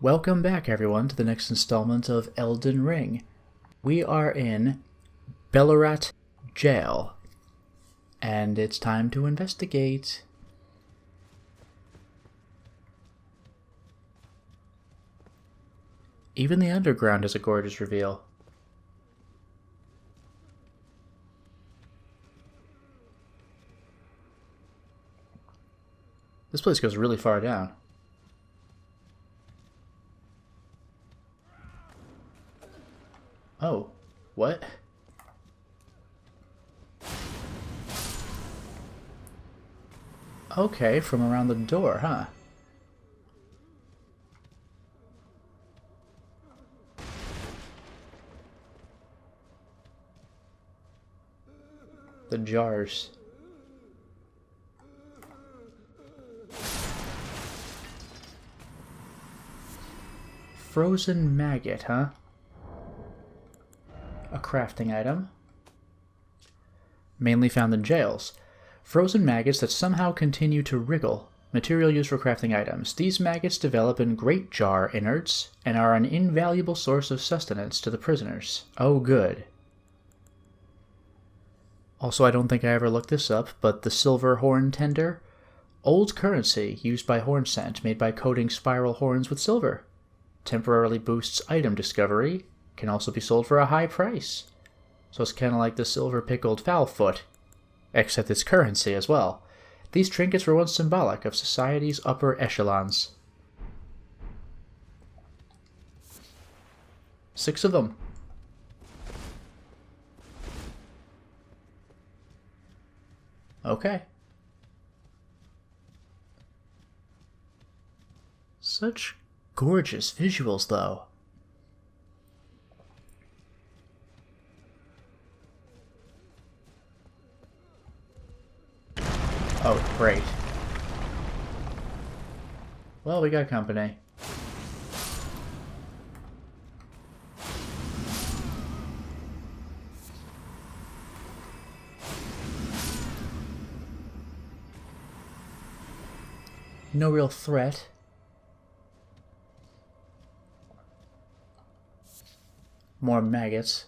Welcome back, everyone, to the next installment of Elden Ring. We are in Belorat Jail, and it's time to investigate. Even the underground is a gorgeous reveal. This place goes really far down. Oh, what? Okay, from around the door, huh? The jars. Frozen maggot, huh? A crafting item. Mainly found in jails. Frozen maggots that somehow continue to wriggle. Material used for crafting items. These maggots develop in great jar innards and are an invaluable source of sustenance to the prisoners. Oh, good. Also, I don't think I ever looked this up, but the silver horn tender? Old currency used by horn scent, made by coating spiral horns with silver. Temporarily boosts item discovery. Can also be sold for a high price. So it's kind of like the silver pickled fowl foot, except it's currency as well. These trinkets were once symbolic of society's upper echelons. 6 of them. Okay. Such gorgeous visuals, though. Oh, great. Well, we got company. No real threat. More maggots.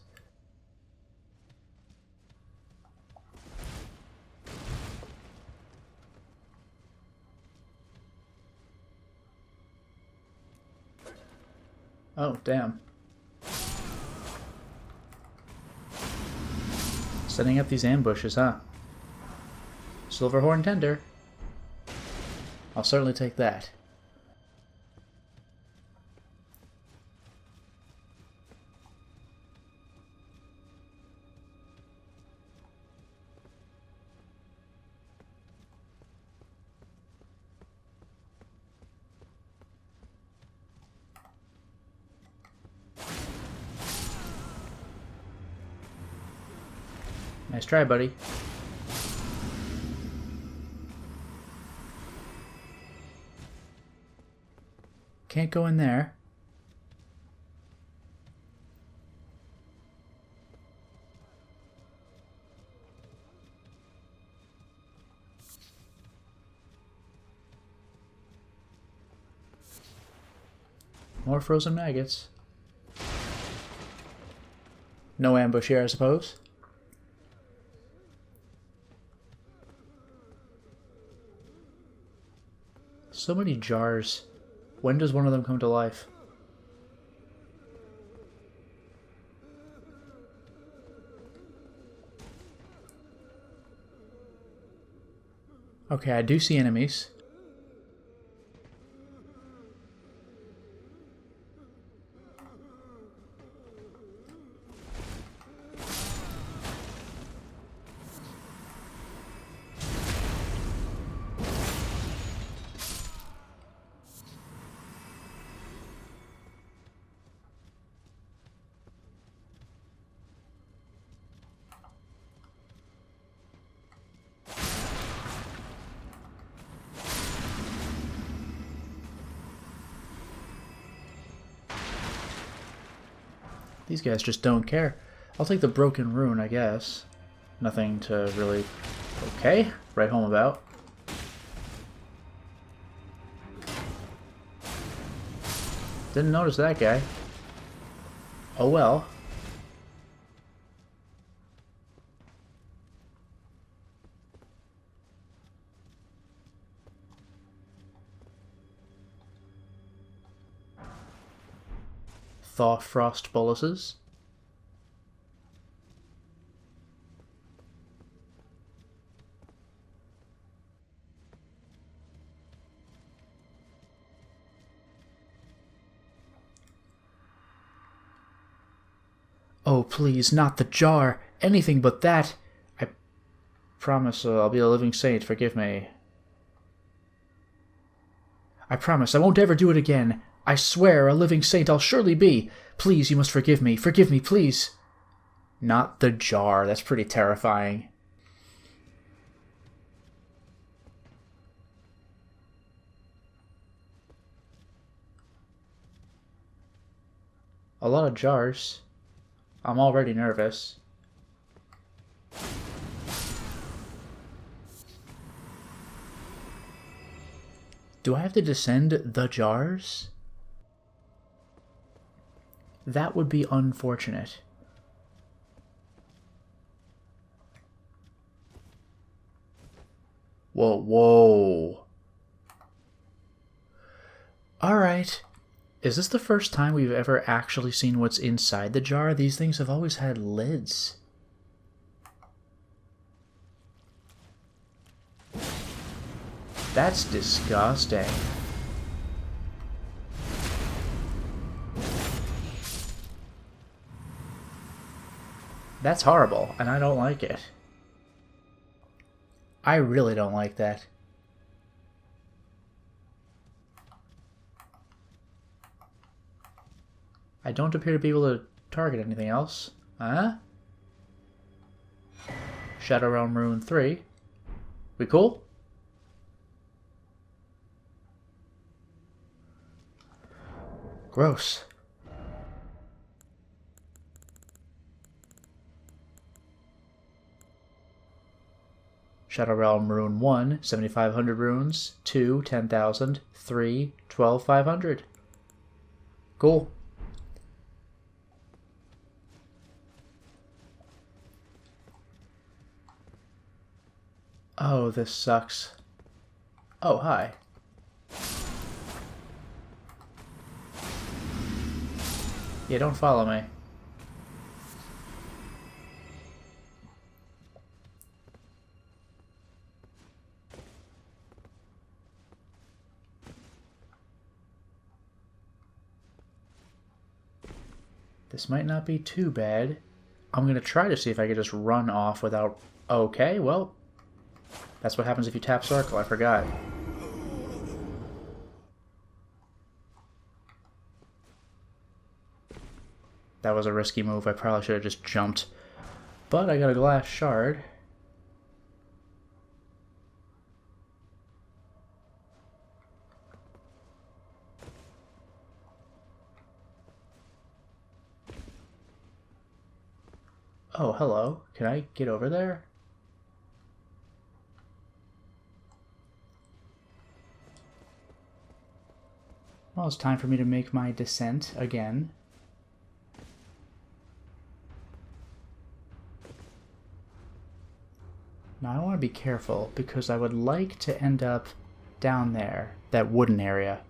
Oh, damn. Setting up these ambushes, huh? Silverhorn tender. I'll certainly take that. Nice try, buddy. Can't go in there. More frozen maggots. No ambush here, I suppose. So many jars. When does one of them come to life? Okay, I do see enemies. These guys just don't care. I'll take the broken rune, I guess. Nothing to really... Okay, write home about. Didn't notice that guy. Oh well. Thaw frost boluses. Oh, please, not the jar. Anything but that. I promise I'll be a living saint. Forgive me. I promise I won't ever do it again. I swear a living saint I'll surely be. Please, you must forgive me. Forgive me, please. Not the jar. That's pretty terrifying. A lot of jars. I'm already nervous. Do I have to descend the jars? That would be unfortunate. Whoa, whoa. Alright. Is this the first time we've ever actually seen what's inside the jar? These things have always had lids. That's disgusting. That's horrible, and I don't like it. I really don't like that. I don't appear to be able to target anything else. Huh? Shadow Realm Rune 3. We cool? Gross. Shadow Realm Rune 1, 7,500 runes. 2, 10,000. 3, 12,500. Cool. Oh, this sucks. Oh, hi. Yeah, don't follow me. This might not be too bad. I'm gonna try to see if I can just run off without... Okay, well... That's what happens if you tap circle, I forgot. That was a risky move, I probably should have just jumped. But I got a glass shard. Oh, hello. Can I get over there? Well, it's time for me to make my descent again. Now I want to be careful because I would like to end up down there, that wooden area.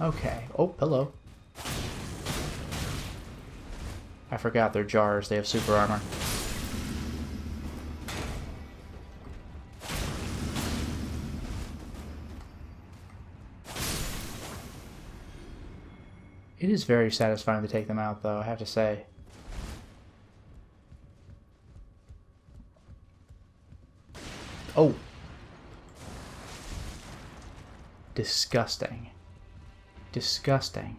Okay. Oh, hello. I forgot they're jars. They have super armor. It is very satisfying to take them out, though, I have to say. Oh. Disgusting. Disgusting.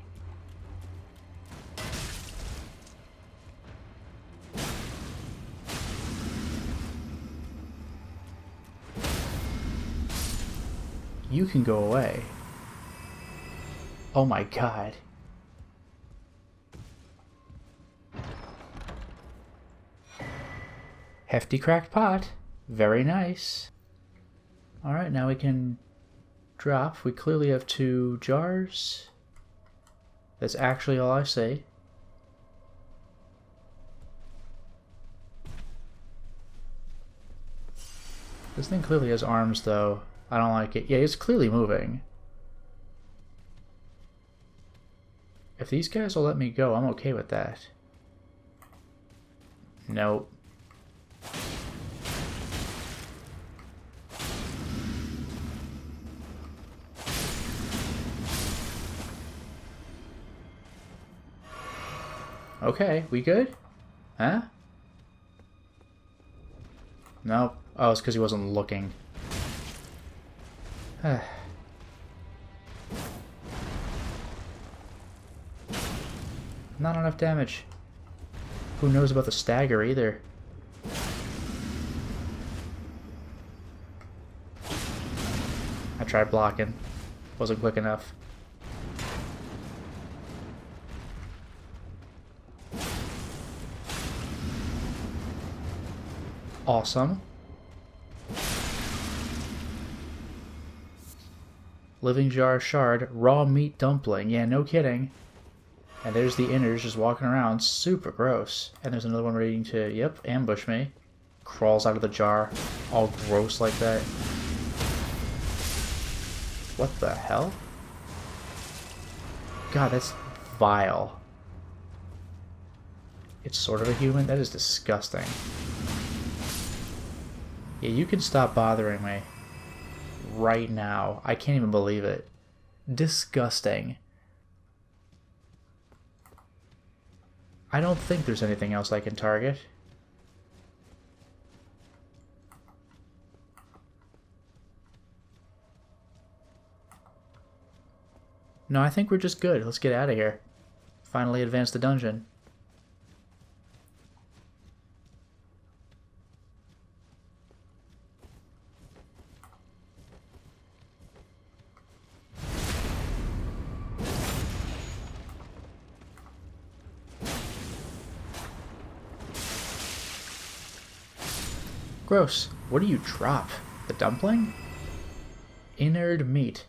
You can go away. Oh my god. Hefty cracked pot. Very nice. Alright, now we can drop. We clearly have 2 jars. That's actually all I say. This thing clearly has arms, though. I don't like it. Yeah, it's clearly moving. If these guys will let me go, I'm okay with that. Nope. Okay, we good? Huh? Nope. Oh, it's because he wasn't looking. Not enough damage. Who knows about the stagger either? I tried blocking. Wasn't quick enough. Awesome. Living jar shard, raw meat dumpling. Yeah, no kidding. And there's the inners just walking around, super gross. And there's another one waiting to, yep, ambush me. Crawls out of the jar, all gross like that. What the hell? God, that's vile. It's sort of a human? That is disgusting. Yeah, you can stop bothering me. Right now. I can't even believe it. Disgusting. I don't think there's anything else I can target. No, I think we're just good. Let's get out of here. Finally advance the dungeon. Gross. What do you drop? The dumpling? Innard meat.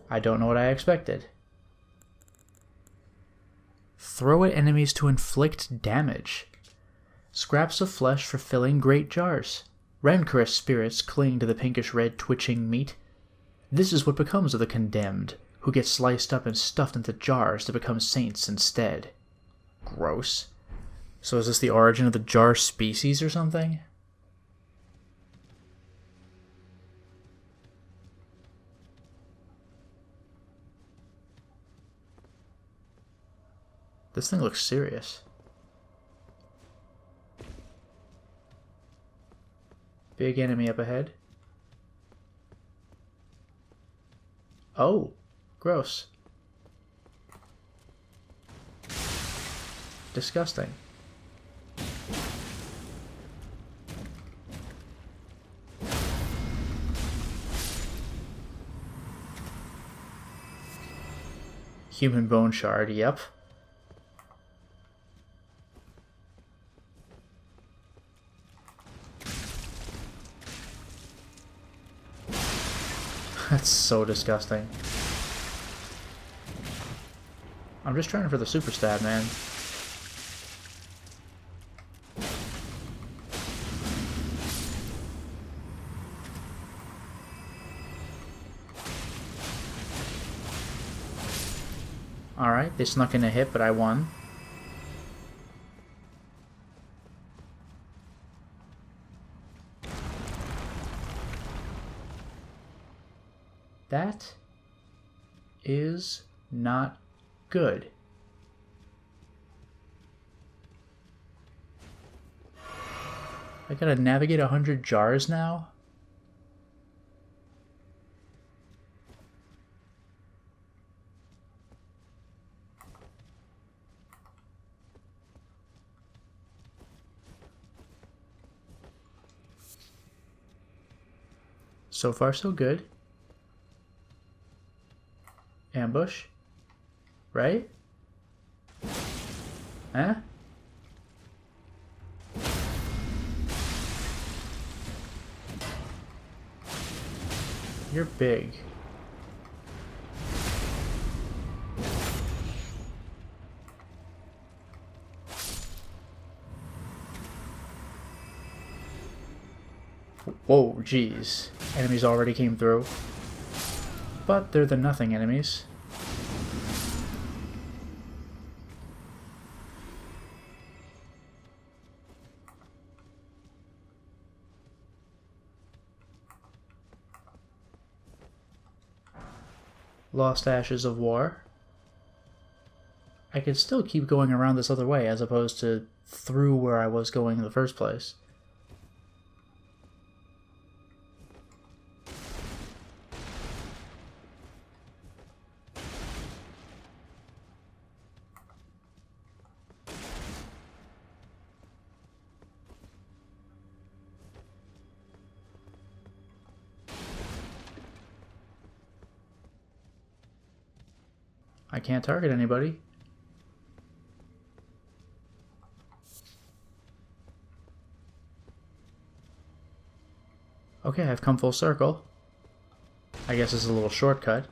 I don't know what I expected. Throw at enemies to inflict damage. Scraps of flesh for filling great jars. Rancorous spirits cling to the pinkish red twitching meat. This is what becomes of the condemned, who get sliced up and stuffed into jars to become saints instead. Gross. So is this the origin of the jar species or something? This thing looks serious. Big enemy up ahead. Oh, gross. Disgusting. Human bone shard, yep. That's so disgusting. I'm just trying for the super stab, man. Alright, they snuck in a hit, but I won. That is not good. I gotta navigate 100 jars now? So far, so good. ambush. Right? Eh? You're big. Whoa, jeez. Enemies already came through. But they're the nothing enemies. Lost Ashes of War. I could still keep going around this other way as opposed to through where I was going in the first place. I can't target anybody. Okay, I've come full circle. I guess it's a little shortcut.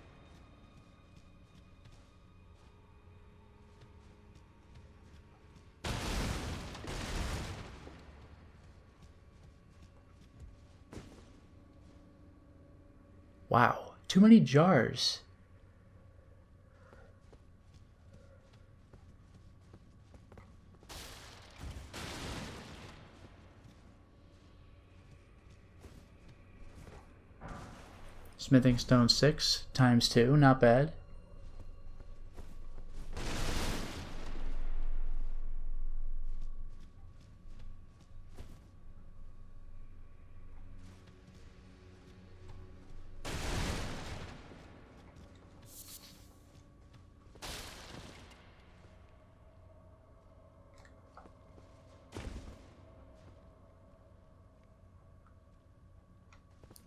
Wow, too many jars. Smithing stone 6 times 2, not bad.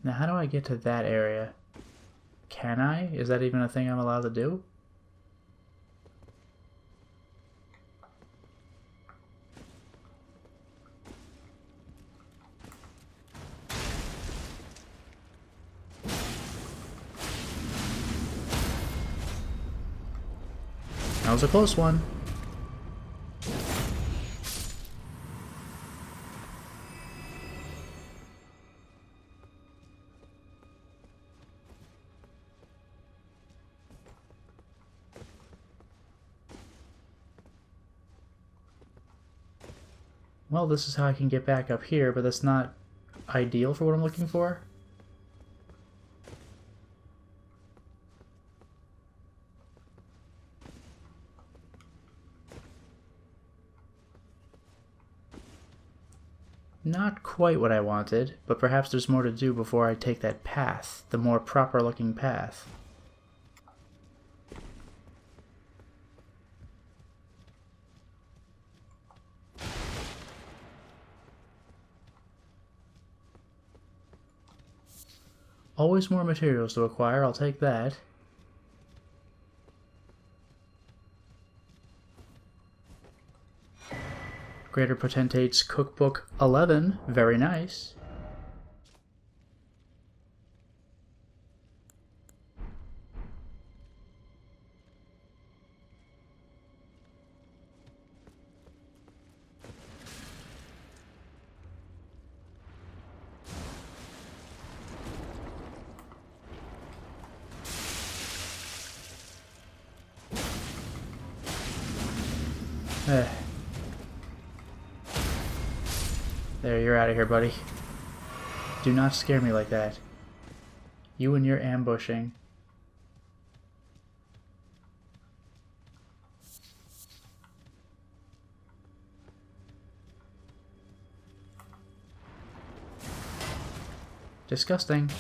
Now, how do I get to that area? Can I? Is that even a thing I'm allowed to do? That was a close one. Well, this is how I can get back up here, but that's not ideal for what I'm looking for. Not quite what I wanted, but perhaps there's more to do before I take that path, the more proper looking path. Always more materials to acquire, I'll take that. Greater Potentate's Cookbook 11, very nice. There, you're out of here, buddy. Do not scare me like that. You and your ambushing. Disgusting.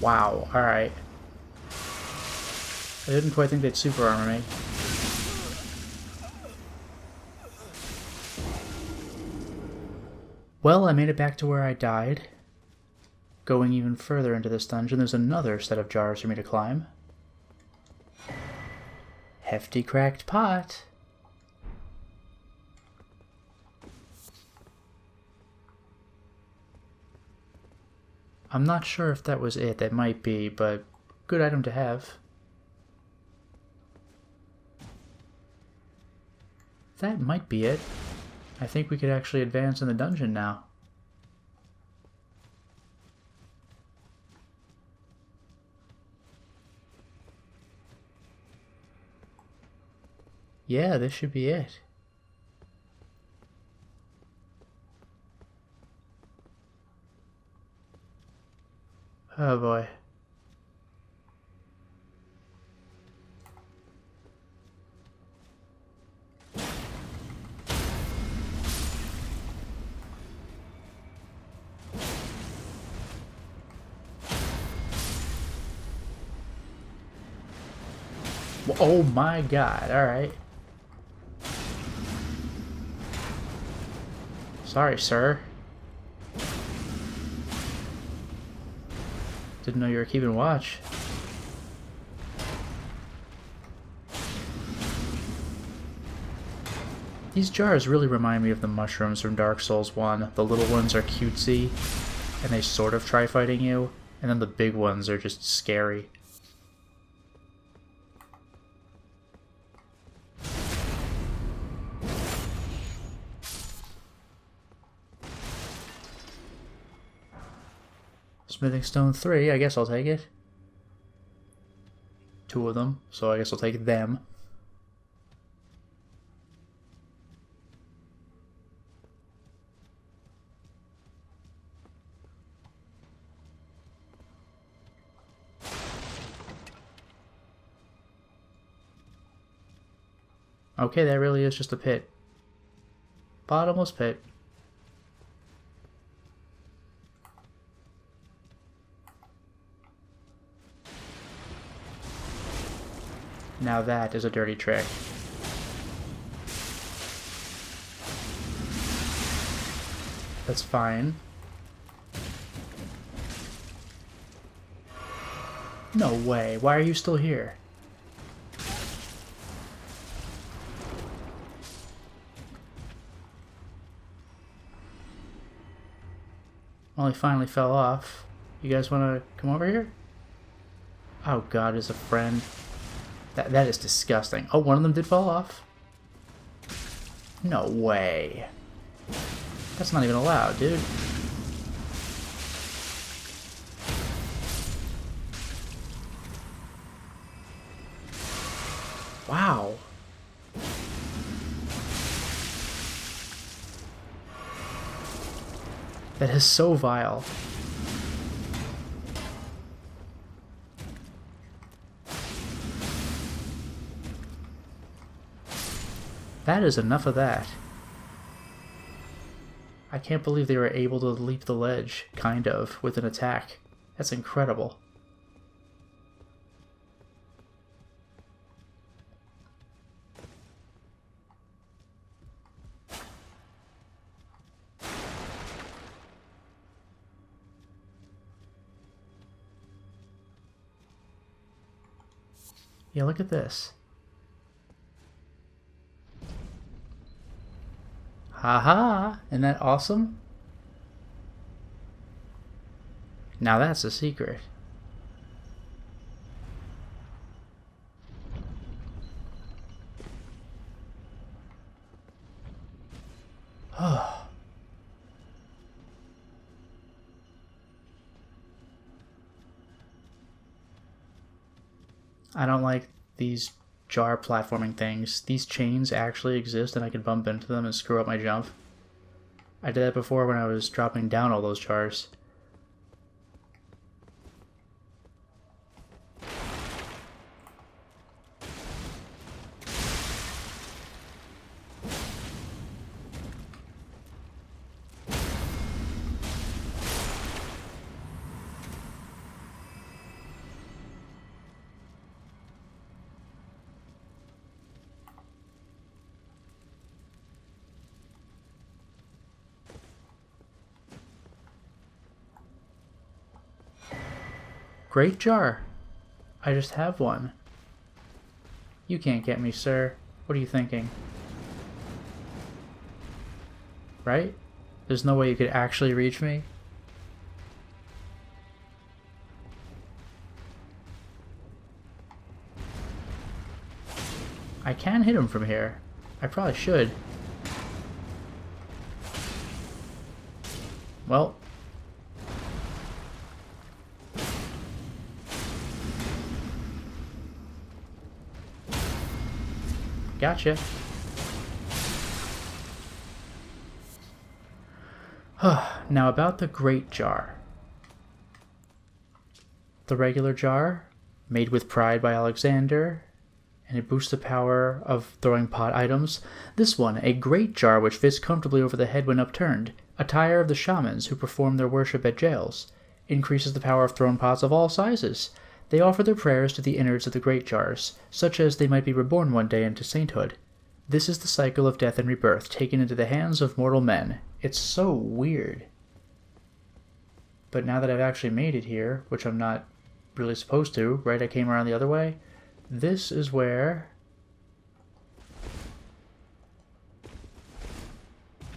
Wow, alright. I didn't quite think they'd super armor me. Well, I made it back to where I died. Going even further into this dungeon, there's another set of jars for me to climb. Hefty cracked pot. I'm not sure if that was it. That might be, but good item to have. That might be it. I think we could actually advance in the dungeon now. Yeah, this should be it. Oh boy. Oh my god, alright. Sorry, sir. Didn't know you were keeping watch. These jars really remind me of the mushrooms from Dark Souls 1. The little ones are cutesy, and they sort of try fighting you, and then the big ones are just scary. Smithing Stone 3, I guess I'll take it. 2 of them, so I guess I'll take them. Okay, that really is just a pit. Bottomless pit. Now that is a dirty trick. That's fine. No way. Why are you still here? Well, he finally fell off. You guys want to come over here? Oh god, is a friend. That is disgusting. Oh, one of them did fall off? No way. That's not even allowed, dude. Wow. That is so vile. That is enough of that. I can't believe they were able to leap the ledge, kind of, with an attack. That's incredible. Yeah, look at this. Haha! Isn't that awesome? Now that's a secret. Oh. I don't like these jar platforming things. These chains actually exist and I can bump into them and screw up my jump. I did that before when I was dropping down all those jars. Great jar. I just have one. You can't get me, sir. What are you thinking? Right? There's no way you could actually reach me? I can hit him from here. I probably should. Well. Gotcha. Now about the Great Jar. The regular jar, made with pride by Alexander, and it boosts the power of throwing pot items. This one, a great jar which fits comfortably over the head when upturned, attire of the shamans who perform their worship at jails, increases the power of thrown pots of all sizes. They offer their prayers to the innards of the great jars, such as they might be reborn one day into sainthood. This is the cycle of death and rebirth taken into the hands of mortal men. It's so weird. But now that I've actually made it here, which I'm not really supposed to, right? I came around the other way. This is where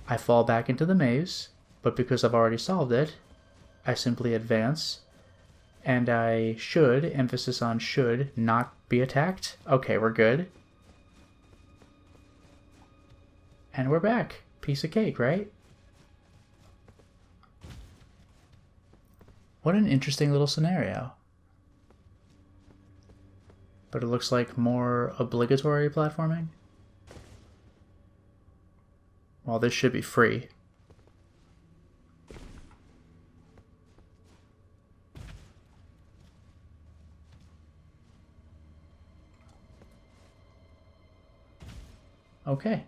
I fall back into the maze, but because I've already solved it, I simply advance, and I should, emphasis on should, not be attacked. Okay, we're good. And we're back. Piece of cake, right? What an interesting little scenario. But it looks like more obligatory platforming. Well, this should be free. Okay.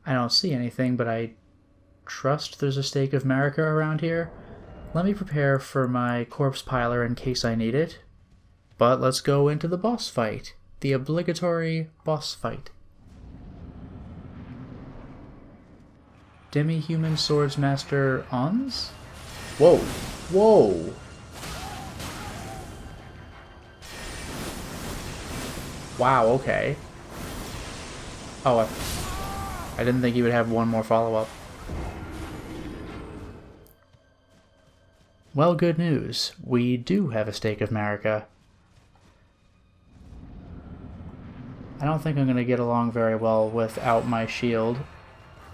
I don't see anything, but I trust there's a stake of Marika around here. Let me prepare for my corpse piler in case I need it. But let's go into the boss fight. The obligatory boss fight. Demi-human swords master Ons? Whoa. Whoa. Wow, okay. Oh, I didn't think he would have one more follow-up. Well, good news. We do have a stake of Marika. I don't think I'm going to get along very well without my shield.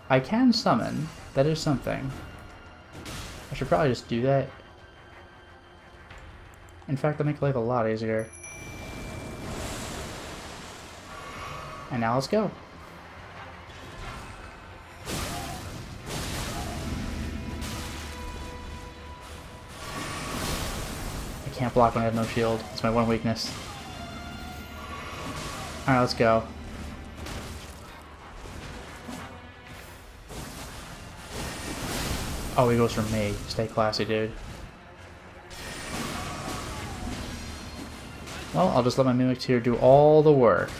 I can summon. That is something. I should probably just do that. In fact, that'll make life a lot easier. And now let's go. I can't block when I have no shield. It's my one weakness. Alright, let's go. Oh, he goes for me. Stay classy, dude. Well, I'll just let my Mimic Tear do all the work.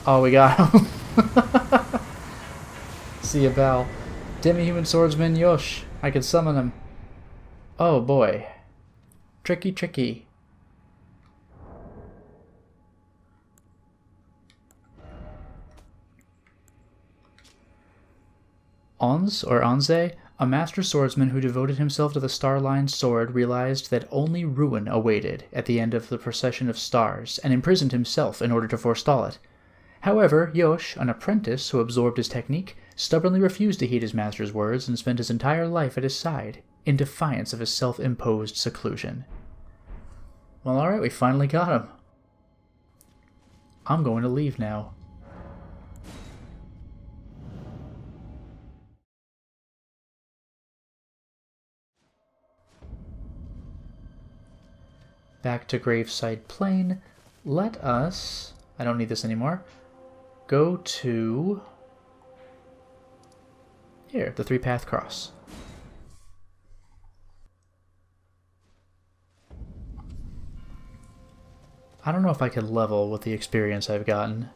Oh, we got him. See ya, pal. Demi-human swordsman Yosh. I can summon him. Oh boy. Tricky, tricky. Ons, or Onze, a master swordsman who devoted himself to the star-lined sword, realized that only ruin awaited at the end of the procession of stars, and imprisoned himself in order to forestall it. However, Yosh, an apprentice who absorbed his technique, stubbornly refused to heed his master's words and spent his entire life at his side, in defiance of his self-imposed seclusion. Well, alright, we finally got him. I'm going to leave now. Back to Graveside Plain. Let us... I don't need this anymore. Go to... here, the Three-Path Cross. I don't know if I could level with the experience I've gotten.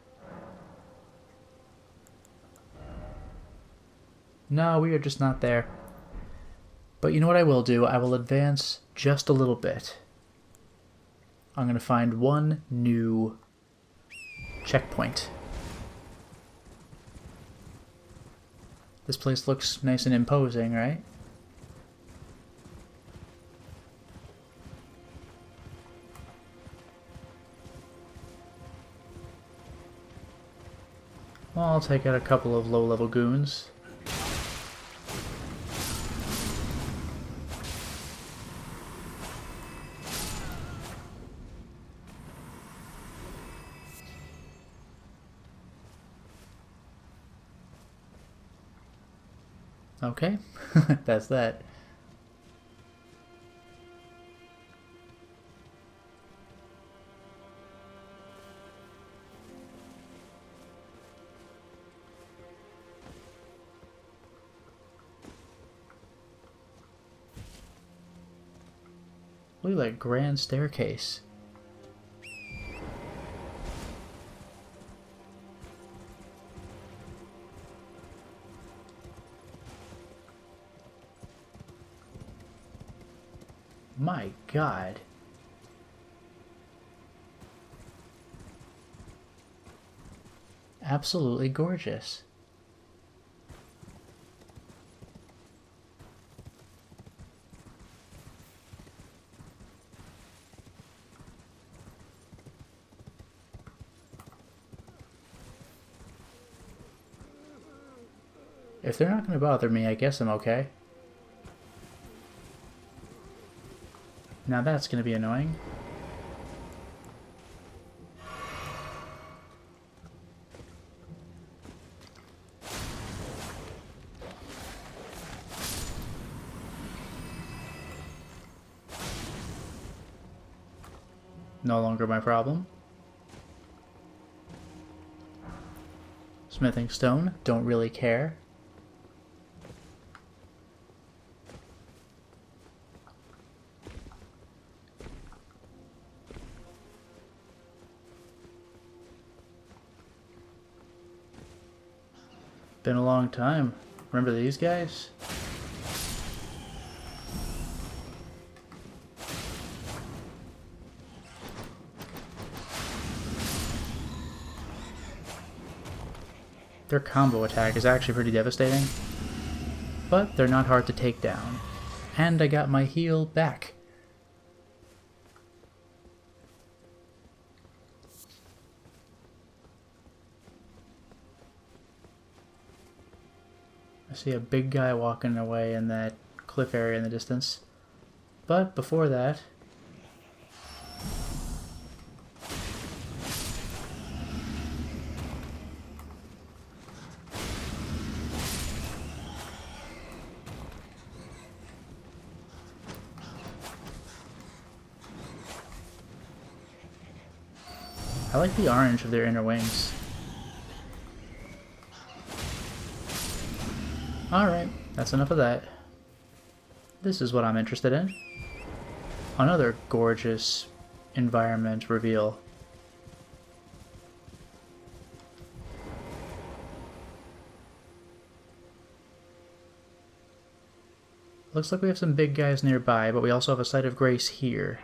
No, we are just not there. But you know what I will do? I will advance just a little bit. I'm going to find one new checkpoint. This place looks nice and imposing, right? Well, I'll take out a couple of low-level goons. Okay, that's that. Look at that grand staircase. My God. Absolutely gorgeous. If they're not going to bother me, I guess I'm okay. Now that's going to be annoying. No longer my problem. Smithing stone, don't really care. Been a long time. Remember these guys? Their combo attack is actually pretty devastating, but they're not hard to take down. And I got my heal back. I see a big guy walking away in that cliff area in the distance. But before that, I like the orange of their inner wings. Alright, that's enough of that. This is what I'm interested in. Another gorgeous environment reveal. Looks like we have some big guys nearby, but we also have a site of grace here.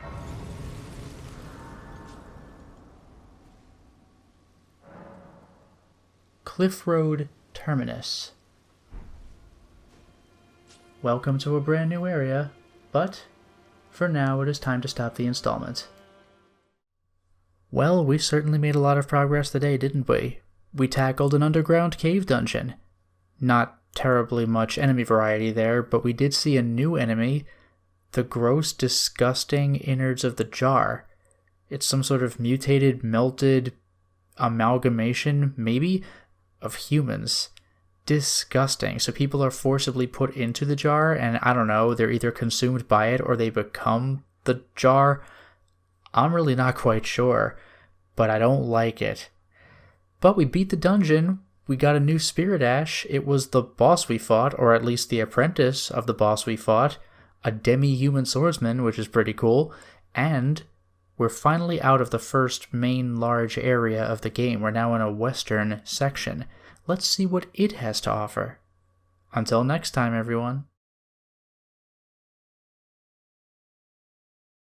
Cliff Road Terminus. Welcome to a brand new area, but for now it is time to stop the installment. Well, we certainly made a lot of progress today, didn't we? We tackled an underground cave dungeon. Not terribly much enemy variety there, but we did see a new enemy, the gross, disgusting innards of the jar. It's some sort of mutated, melted amalgamation, maybe, of humans. Disgusting. So people are forcibly put into the jar, and I don't know, they're either consumed by it or they become the jar. I'm really not quite sure, but I don't like it. But we beat the dungeon. We got a new spirit ash. It was the boss we fought, or at least the apprentice of the boss we fought, a demi-human swordsman, which is pretty cool, and We're finally out of the first main large area of the game. We're now in a western section. Let's see what it has to offer. Until next time, everyone.